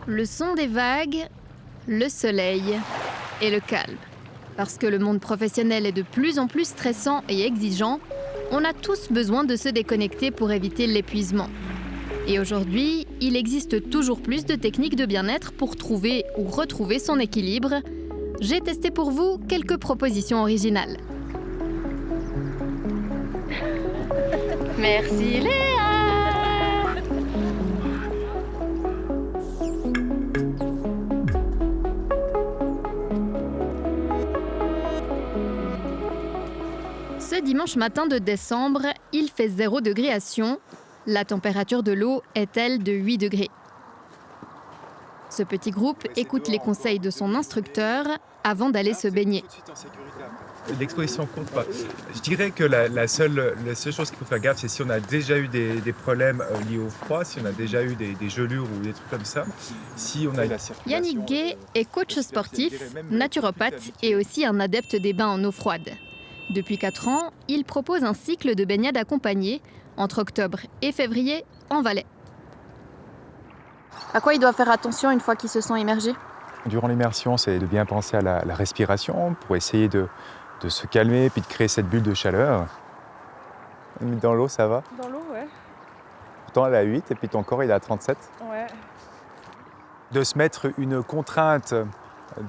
Le son des vagues, le soleil et le calme. Parce que le monde professionnel est de plus en plus stressant et exigeant, on a tous besoin de se déconnecter pour éviter l'épuisement. Et aujourd'hui, il existe toujours plus de techniques de bien-être pour trouver ou retrouver son équilibre. J'ai testé pour vous quelques propositions originales. Merci Léa! Ce dimanche matin de décembre, il fait 0 degré à Sion. La température de l'eau est, elle, de 8 degrés. Ce petit groupe écoute les conseils de son instructeur avant d'aller se baigner. L'exposition compte pas. Je dirais que la seule chose qu'il faut faire gaffe, c'est si on a déjà eu des problèmes liés au froid, si on a déjà eu des gelures ou des trucs comme ça. Si on a la circulation, Yannick Gay est coach sportif, naturopathe et aussi un adepte des bains en eau froide. Depuis 4 ans, il propose un cycle de baignade accompagné entre octobre et février en Valais. À quoi il doit faire attention une fois qu'il se sent immergé ? Durant l'immersion, c'est de bien penser à la respiration pour essayer de se calmer puis de créer cette bulle de chaleur. Dans l'eau, ça va ? Dans l'eau, ouais. Pourtant, elle est à 8 et puis ton corps, il est à 37. Ouais. De se mettre une contrainte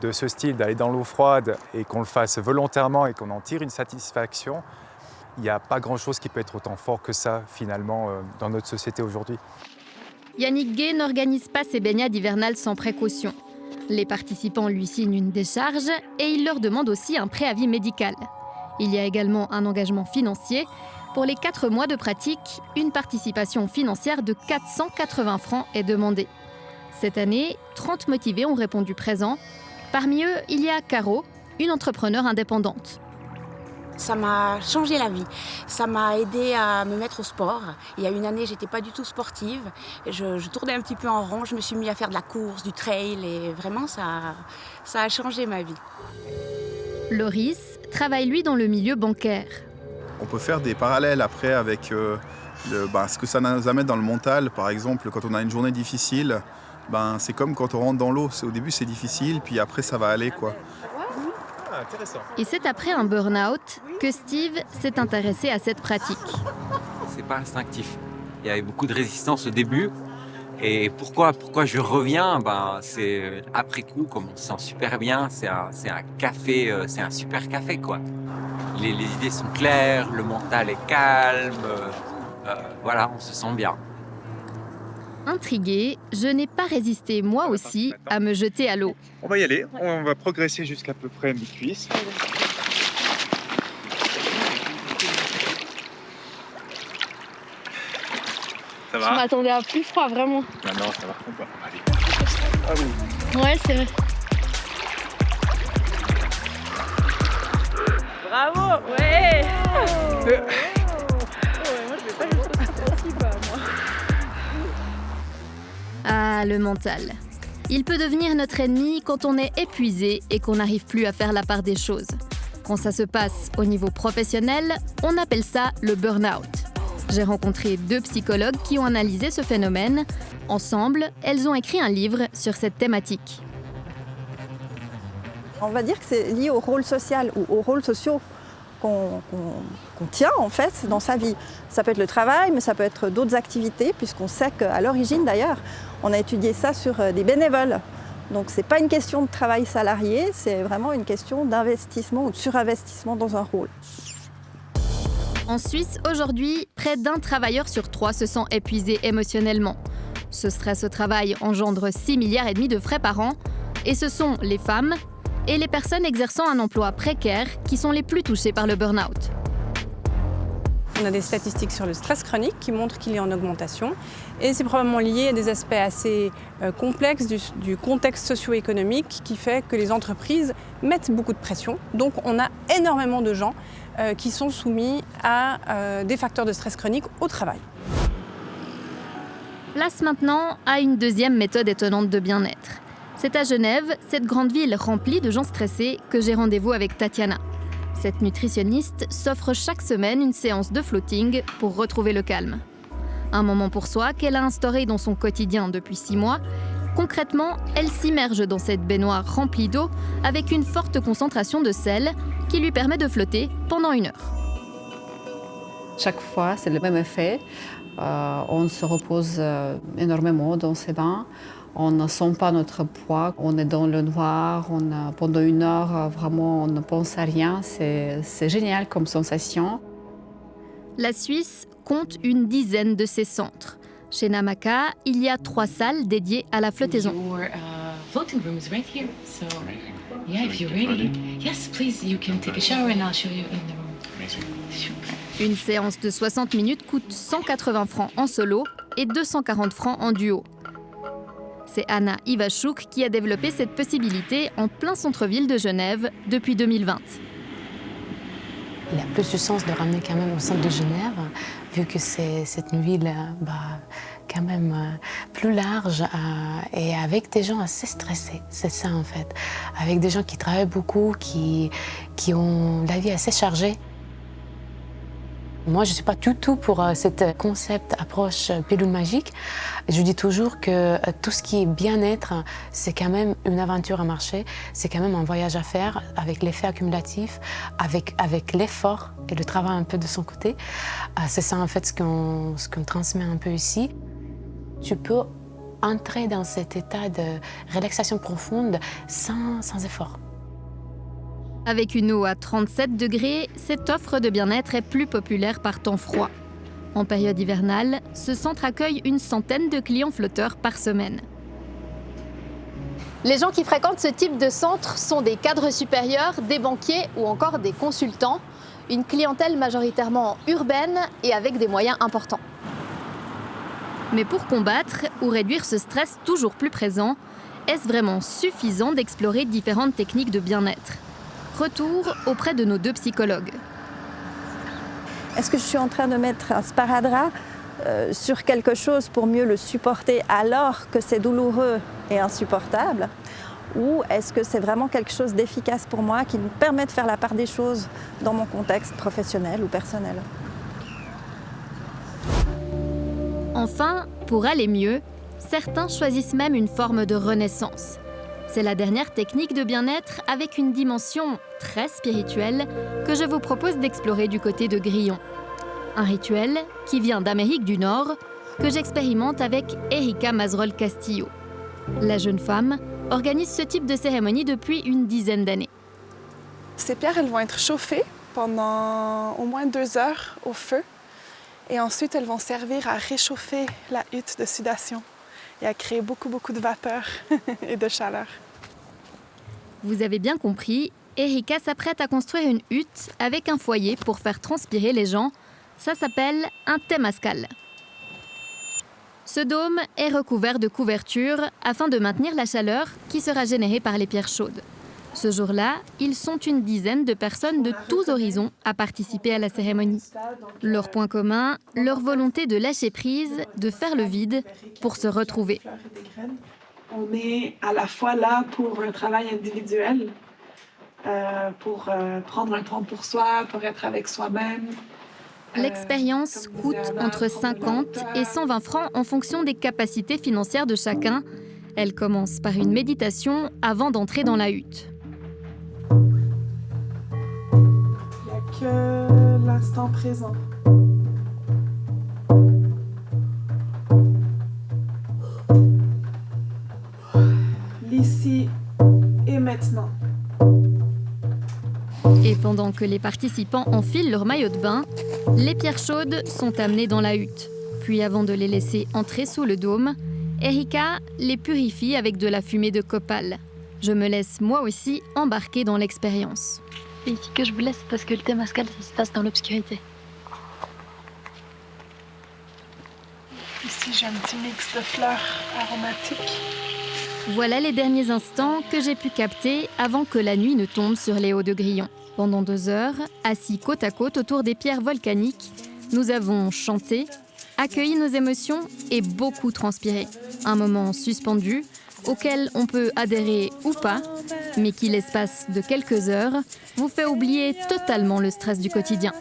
de ce style, d'aller dans l'eau froide et qu'on le fasse volontairement et qu'on en tire une satisfaction, il n'y a pas grand-chose qui peut être autant fort que ça, finalement, dans notre société aujourd'hui. Yannick Gay n'organise pas ses baignades hivernales sans précaution. Les participants lui signent une décharge et il leur demande aussi un préavis médical. Il y a également un engagement financier. Pour les 4 mois de pratique, une participation financière de 480 francs est demandée. Cette année, 30 motivés ont répondu présent. Parmi eux, il y a Caro, une entrepreneure indépendante. Ça m'a changé la vie. Ça m'a aidé à me mettre au sport. Il y a une année, j'étais pas du tout sportive. Je tournais un petit peu en rond. Je me suis mis à faire de la course, du trail et vraiment, ça a changé ma vie. Loris travaille lui dans le milieu bancaire. On peut faire des parallèles après avec ce que ça nous amène dans le mental. Par exemple, quand on a une journée difficile, c'est comme quand on rentre dans l'eau. Au début, c'est difficile, puis après, ça va aller, quoi. Et c'est après un burn-out que Steve s'est intéressé à cette pratique. C'est pas instinctif. Il y avait beaucoup de résistance au début. Et pourquoi je reviens ? C'est après coup, comme on se sent super bien, c'est un café, c'est un super café, quoi. Les idées sont claires, le mental est calme, voilà, on se sent bien. Intriguée, je n'ai pas résisté moi aussi à me jeter à l'eau. on va y aller. On va progresser jusqu'à peu près mi-cuisse. Ça va ? Je m'attendais à plus froid, vraiment. Non, ça va. On va. Allez. Ah oui. Ouais, c'est vrai. Bravo. Ouais. Moi, je vais pas juste aussi bas, moi. Ah, le mental. Il peut devenir notre ennemi quand on est épuisé et qu'on n'arrive plus à faire la part des choses. Quand ça se passe au niveau professionnel, on appelle ça le burn-out. J'ai rencontré 2 psychologues qui ont analysé ce phénomène. Ensemble, elles ont écrit un livre sur cette thématique. On va dire que c'est lié au rôle social ou aux rôles sociaux qu'on tient en fait dans sa vie. Ça peut être le travail, mais ça peut être d'autres activités, puisqu'on sait qu'à l'origine d'ailleurs, on a étudié ça sur des bénévoles. Donc ce n'est pas une question de travail salarié, c'est vraiment une question d'investissement ou de surinvestissement dans un rôle. En Suisse, aujourd'hui, près d'1 travailleur sur 3 se sent épuisé émotionnellement. Ce stress au travail engendre 6,5 milliards de frais par an. Et ce sont les femmes et les personnes exerçant un emploi précaire qui sont les plus touchées par le burn-out. On a des statistiques sur le stress chronique qui montrent qu'il est en augmentation. Et c'est probablement lié à des aspects assez complexes du contexte socio-économique qui fait que les entreprises mettent beaucoup de pression. Donc on a énormément de gens qui sont soumis à des facteurs de stress chronique au travail. Place maintenant à une deuxième méthode étonnante de bien-être. C'est à Genève, cette grande ville remplie de gens stressés, que j'ai rendez-vous avec Tatiana. Cette nutritionniste s'offre chaque semaine une séance de floating pour retrouver le calme. Un moment pour soi qu'elle a instauré dans son quotidien depuis 6 mois Concrètement, elle s'immerge dans cette baignoire remplie d'eau avec une forte concentration de sel qui lui permet de flotter pendant 1 heure. Chaque fois, c'est le même effet. On se repose énormément dans ces bains. On ne sent pas notre poids. On est dans le noir. Pendant 1 heure, vraiment, on ne pense à rien. C'est génial comme sensation. La Suisse compte une dizaine de ces centres. Chez Namaka, il y a 3 salles dédiées à la flottaison. Une séance de 60 minutes coûte 180 francs en solo et 240 francs en duo. C'est Anna Ivashuk qui a développé cette possibilité en plein centre-ville de Genève depuis 2020. Il a plus de sens de ramener quand même au centre de Genève, vu que c'est une ville quand même plus large et avec des gens assez stressés. C'est ça en fait. Avec des gens qui travaillent beaucoup, qui ont la vie assez chargée. Moi, je ne suis pas du tout pour cette concept approche pilule magique. Je dis toujours que tout ce qui est bien-être, c'est quand même une aventure à marcher, c'est quand même un voyage à faire avec l'effet accumulatif, avec l'effort et le travail un peu de son côté. C'est ça en fait ce qu'on transmet un peu ici. Tu peux entrer dans cet état de relaxation profonde sans effort. Avec une eau à 37 degrés, cette offre de bien-être est plus populaire par temps froid. En période hivernale, ce centre accueille une centaine de clients flotteurs par semaine. Les gens qui fréquentent ce type de centre sont des cadres supérieurs, des banquiers ou encore des consultants. Une clientèle majoritairement urbaine et avec des moyens importants. Mais pour combattre ou réduire ce stress toujours plus présent, est-ce vraiment suffisant d'explorer différentes techniques de bien-être ? Retour auprès de nos 2 psychologues. Est-ce que je suis en train de mettre un sparadrap sur quelque chose pour mieux le supporter alors que c'est douloureux et insupportable ? Ou est-ce que c'est vraiment quelque chose d'efficace pour moi qui me permet de faire la part des choses dans mon contexte professionnel ou personnel ? Enfin, pour aller mieux, certains choisissent même une forme de renaissance. C'est la dernière technique de bien-être avec une dimension très spirituelle que je vous propose d'explorer du côté de Grillon. Un rituel qui vient d'Amérique du Nord, que j'expérimente avec Erika Mazrol Castillo. La jeune femme organise ce type de cérémonie depuis une dizaine d'années. Ces pierres, elles vont être chauffées pendant au moins 2 heures au feu. Et ensuite, elles vont servir à réchauffer la hutte de sudation et à créer beaucoup de vapeur et de chaleur. Vous avez bien compris, Erika s'apprête à construire une hutte avec un foyer pour faire transpirer les gens. Ça s'appelle un temazcal. Ce dôme est recouvert de couvertures afin de maintenir la chaleur qui sera générée par les pierres chaudes. Ce jour-là, ils sont une dizaine de personnes de tous horizons à participer à la cérémonie. Leur point commun, leur volonté de lâcher prise, de faire le vide pour se retrouver. On est à la fois là pour un travail individuel, pour prendre un temps pour soi, pour être avec soi-même. L'expérience coûte entre 50 et 120 francs en fonction des capacités financières de chacun. Elle commence par une méditation avant d'entrer dans la hutte. Il n'y a que l'instant présent. L'ici et maintenant. Et pendant que les participants enfilent leur maillot de bain, les pierres chaudes sont amenées dans la hutte. Puis avant de les laisser entrer sous le dôme, Erika les purifie avec de la fumée de copal. Je me laisse moi aussi embarquer dans l'expérience. C'est ici que je vous laisse parce que le temazcal, ça se passe dans l'obscurité. Ici, j'ai un petit mix de fleurs aromatiques. Voilà les derniers instants que j'ai pu capter avant que la nuit ne tombe sur les hauts de Grillon. Pendant 2 heures, assis côte à côte autour des pierres volcaniques, nous avons chanté, accueilli nos émotions et beaucoup transpiré. Un moment suspendu, auquel on peut adhérer ou pas, mais qui, l'espace de quelques heures, vous fait oublier totalement le stress du quotidien.